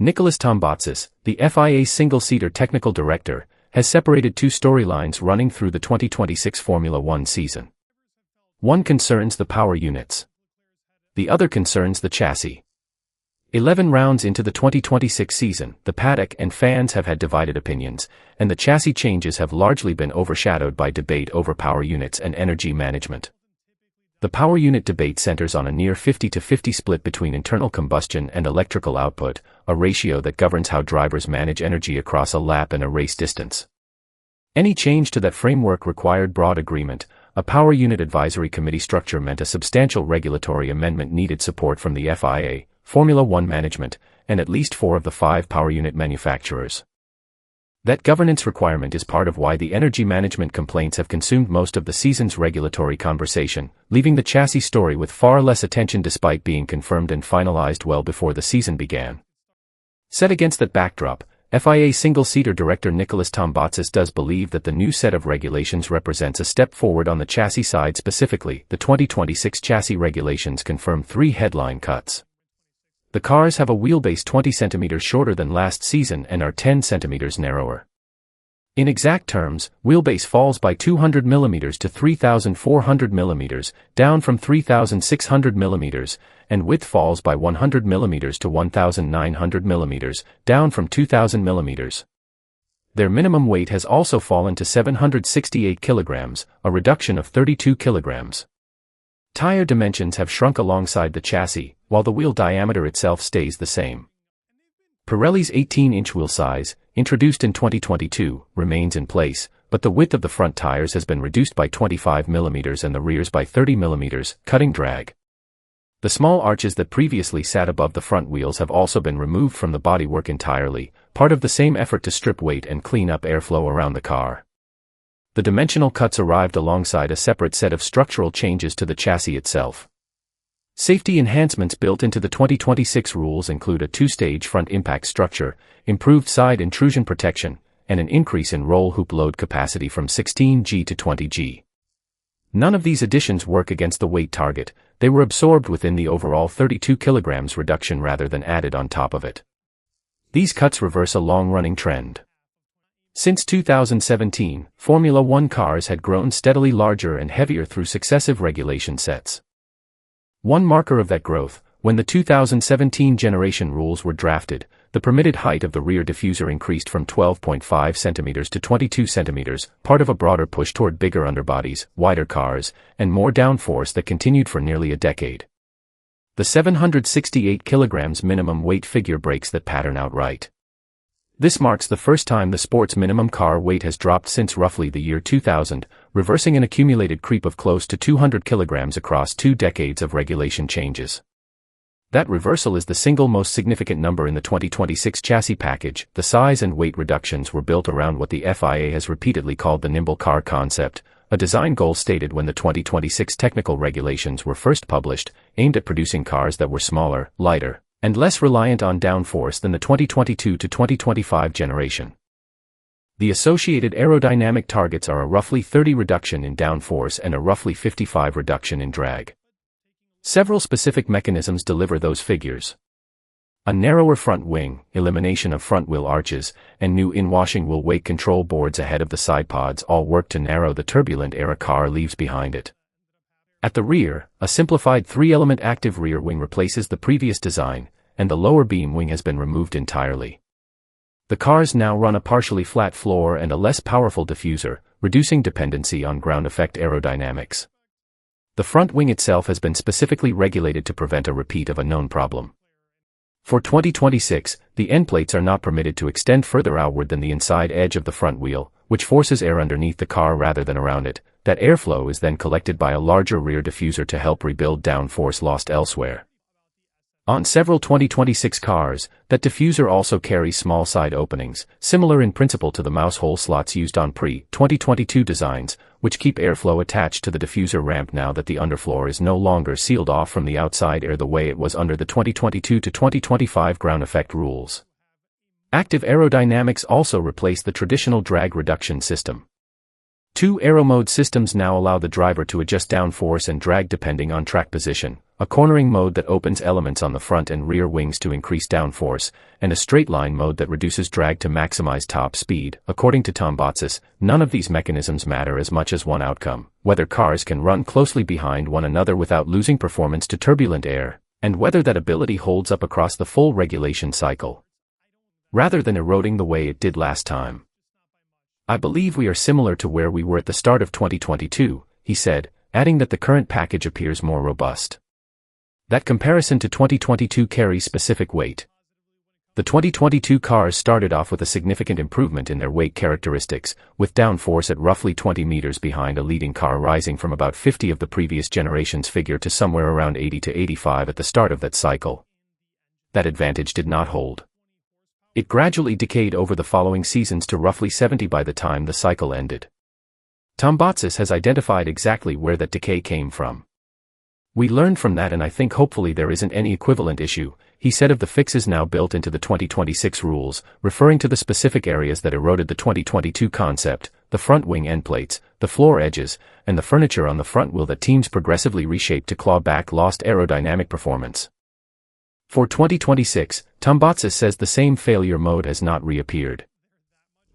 Nicholas Tombatsis, the FIA single-seater technical director, has separated two storylines running through the 2026 Formula One season. One concerns the power units. The other concerns the chassis. 11 rounds into the 2026 season, the paddock and fans have had divided opinions, and the chassis changes have largely been overshadowed by debate over power units and energy management. The power unit debate centers on a near 50-50 split between internal combustion and electrical output, a ratio that governs how drivers manage energy across a lap and a race distance. Any change to that framework required broad agreement. A power unit advisory committee structure meant a substantial regulatory amendment needed support from the FIA, Formula One management, and at least 4 of the 5 power unit manufacturers. That governance requirement is part of why the energy management complaints have consumed most of the season's regulatory conversation, leaving the chassis story with far less attention despite being confirmed and finalized well before the season began. Set against that backdrop, FIA single-seater director Nicholas Tombatsis does believe that the new set of regulations represents a step forward on the chassis side. Specifically, the 2026 chassis regulations confirm 3 headline cuts. The cars have a wheelbase 20 cm shorter than last season and are 10 cm narrower. In exact terms, wheelbase falls by 200 mm to 3,400 mm, down from 3,600 mm, and width falls by 100 mm to 1,900 mm, down from 2,000 mm. Their minimum weight has also fallen to 768 kg, a reduction of 32 kg. Tire dimensions have shrunk alongside the chassis, while the wheel diameter itself stays the same. Pirelli's 18-inch wheel size, introduced in 2022, remains in place, but the width of the front tires has been reduced by 25 mm and the rears by 30 mm, cutting drag. The small arches that previously sat above the front wheels have also been removed from the bodywork entirely, part of the same effort to strip weight and clean up airflow around the car. The dimensional cuts arrived alongside a separate set of structural changes to the chassis itself. Safety enhancements built into the 2026 rules include a 2-stage front impact structure, improved side intrusion protection, and an increase in roll hoop load capacity from 16G to 20G. None of these additions work against the weight target. They were absorbed within the overall 32 kg reduction rather than added on top of it. These cuts reverse a long-running trend. Since 2017, Formula One cars had grown steadily larger and heavier through successive regulation sets. One marker of that growth, when the 2017 generation rules were drafted, the permitted height of the rear diffuser increased from 12.5 cm to 22 cm, part of a broader push toward bigger underbodies, wider cars, and more downforce that continued for nearly a decade. The 768 kg minimum weight figure breaks that pattern outright. This marks the first time the sport's minimum car weight has dropped since roughly the year 2000, reversing an accumulated creep of close to 200 kg across 2 decades of regulation changes. That reversal is the single most significant number in the 2026 chassis package. The size and weight reductions were built around what the FIA has repeatedly called the nimble car concept, a design goal stated when the 2026 technical regulations were first published, aimed at producing cars that were smaller, lighter, and less reliant on downforce than the 2022 to 2025 generation. The associated aerodynamic targets are a roughly 30 reduction in downforce and a roughly 55 reduction in drag. Several specific mechanisms deliver those figures. A narrower front wing, elimination of front wheel arches, and new in-washing wheel weight control boards ahead of the side pods all work to narrow the turbulent air a car leaves behind it. At the rear, a simplified 3-element active rear wing replaces the previous design, and the lower beam wing has been removed entirely. The cars now run a partially flat floor and a less powerful diffuser, reducing dependency on ground effect aerodynamics. The front wing itself has been specifically regulated to prevent a repeat of a known problem. For 2026, the end plates are not permitted to extend further outward than the inside edge of the front wheel, which forces air underneath the car rather than around it. That airflow is then collected by a larger rear diffuser to help rebuild downforce lost elsewhere. On several 2026 cars, that diffuser also carries small side openings, similar in principle to the mouse hole slots used on pre-2022 designs, which keep airflow attached to the diffuser ramp now that the underfloor is no longer sealed off from the outside air the way it was under the 2022 to 2025 ground effect rules. Active aerodynamics also replace the traditional drag reduction system. Two aero mode systems now allow the driver to adjust downforce and drag depending on track position, a cornering mode that opens elements on the front and rear wings to increase downforce, and a straight line mode that reduces drag to maximize top speed. According to Tom Botsis, none of these mechanisms matter as much as one outcome: whether cars can run closely behind one another without losing performance to turbulent air, and whether that ability holds up across the full regulation cycle, rather than eroding the way it did last time. "I believe we are similar to where we were at the start of 2022, he said, adding that the current package appears more robust. That comparison to 2022 carries specific weight. The 2022 cars started off with a significant improvement in their weight characteristics, with downforce at roughly 20 meters behind a leading car rising from about 50 of the previous generation's figure to somewhere around 80 to 85 at the start of that cycle. That advantage did not hold. It gradually decayed over the following seasons to roughly 70 by the time the cycle ended." Tom Botsis has identified exactly where that decay came from. "We learned from that, and I think hopefully there isn't any equivalent issue," he said of the fixes now built into the 2026 rules, referring to the specific areas that eroded the 2022 concept: the front wing end plates, the floor edges, and the furniture on the front wheel that teams progressively reshaped to claw back lost aerodynamic performance. For 2026, Tom Botsis says the same failure mode has not reappeared.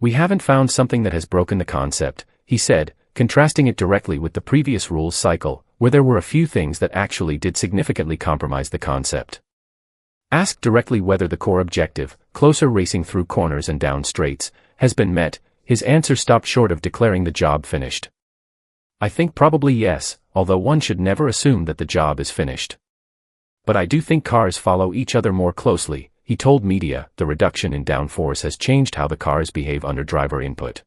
"We haven't found something that has broken the concept," he said, contrasting it directly with the previous rules cycle, where there were a few things that actually did significantly compromise the concept. Asked directly whether the core objective, closer racing through corners and down straights, has been met, his answer stopped short of declaring the job finished. "I think probably yes, although one should never assume that the job is finished. But I do think cars follow each other more closely," he told media. "The reduction in downforce has changed how the cars behave under driver input.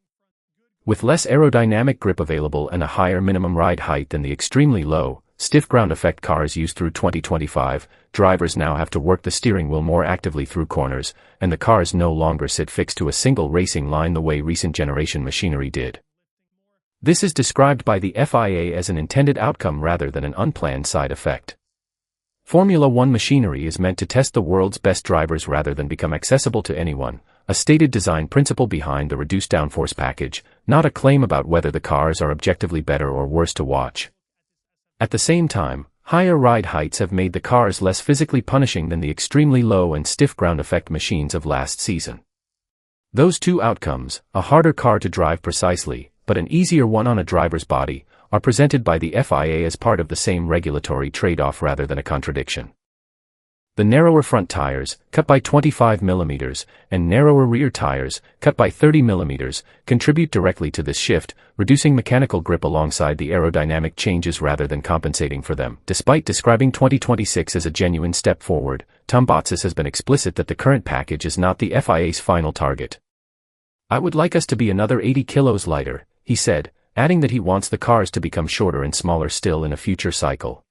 With less aerodynamic grip available and a higher minimum ride height than the extremely low, stiff ground effect cars used through 2025, drivers now have to work the steering wheel more actively through corners, and the cars no longer sit fixed to a single racing line the way recent generation machinery did. This is described by the FIA as an intended outcome rather than an unplanned side effect. Formula One machinery is meant to test the world's best drivers rather than become accessible to anyone, a stated design principle behind the reduced downforce package, not a claim about whether the cars are objectively better or worse to watch. At the same time, higher ride heights have made the cars less physically punishing than the extremely low and stiff ground effect machines of last season. Those two outcomes, a harder car to drive precisely, but an easier one on a driver's body, are presented by the FIA as part of the same regulatory trade-off rather than a contradiction. The narrower front tires, cut by 25 mm, and narrower rear tires, cut by 30 mm, contribute directly to this shift, reducing mechanical grip alongside the aerodynamic changes rather than compensating for them. Despite describing 2026 as a genuine step forward, Tom Botsis has been explicit that the current package is not the FIA's final target. "I would like us to be another 80 kilos lighter," he said, adding that he wants the cars to become shorter and smaller still in a future cycle.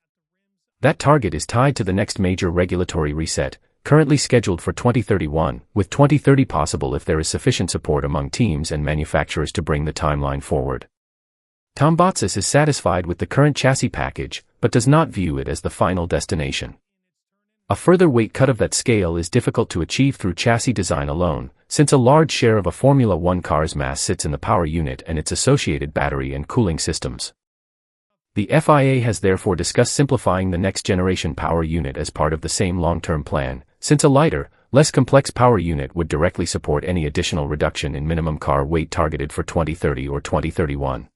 That target is tied to the next major regulatory reset, currently scheduled for 2031, with 2030 possible if there is sufficient support among teams and manufacturers to bring the timeline forward. Tom Botsis is satisfied with the current chassis package, but does not view it as the final destination. A further weight cut of that scale is difficult to achieve through chassis design alone, since a large share of a Formula One car's mass sits in the power unit and its associated battery and cooling systems. The FIA has therefore discussed simplifying the next-generation power unit as part of the same long-term plan, since a lighter, less complex power unit would directly support any additional reduction in minimum car weight targeted for 2030 or 2031.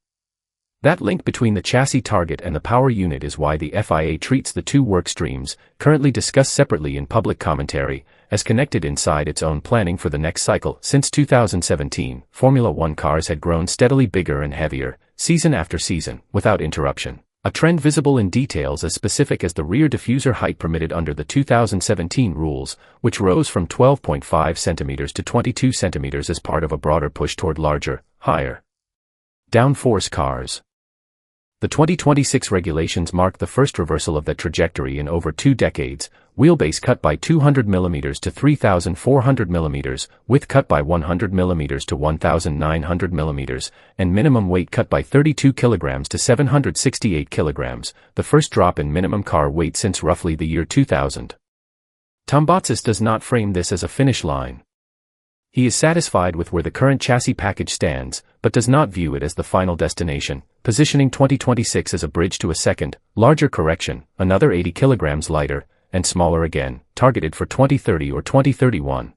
That link between the chassis target and the power unit is why the FIA treats the two work streams, currently discussed separately in public commentary, as connected inside its own planning for the next cycle. Since 2017, Formula One cars had grown steadily bigger and heavier, season after season, without interruption, a trend visible in details as specific as the rear diffuser height permitted under the 2017 rules, which rose from 12.5 centimeters to 22 centimeters as part of a broader push toward larger, higher downforce cars. The 2026 regulations mark the first reversal of that trajectory in over 2 decades, wheelbase cut by 200 mm to 3,400 mm, width cut by 100 mm to 1,900 mm, and minimum weight cut by 32 kg to 768 kg, the first drop in minimum car weight since roughly the year 2000. Tom Botsis does not frame this as a finish line. He is satisfied with where the current chassis package stands, but does not view it as the final destination, positioning 2026 as a bridge to a second, larger correction, another 80 kilograms lighter, and smaller again, targeted for 2030 or 2031.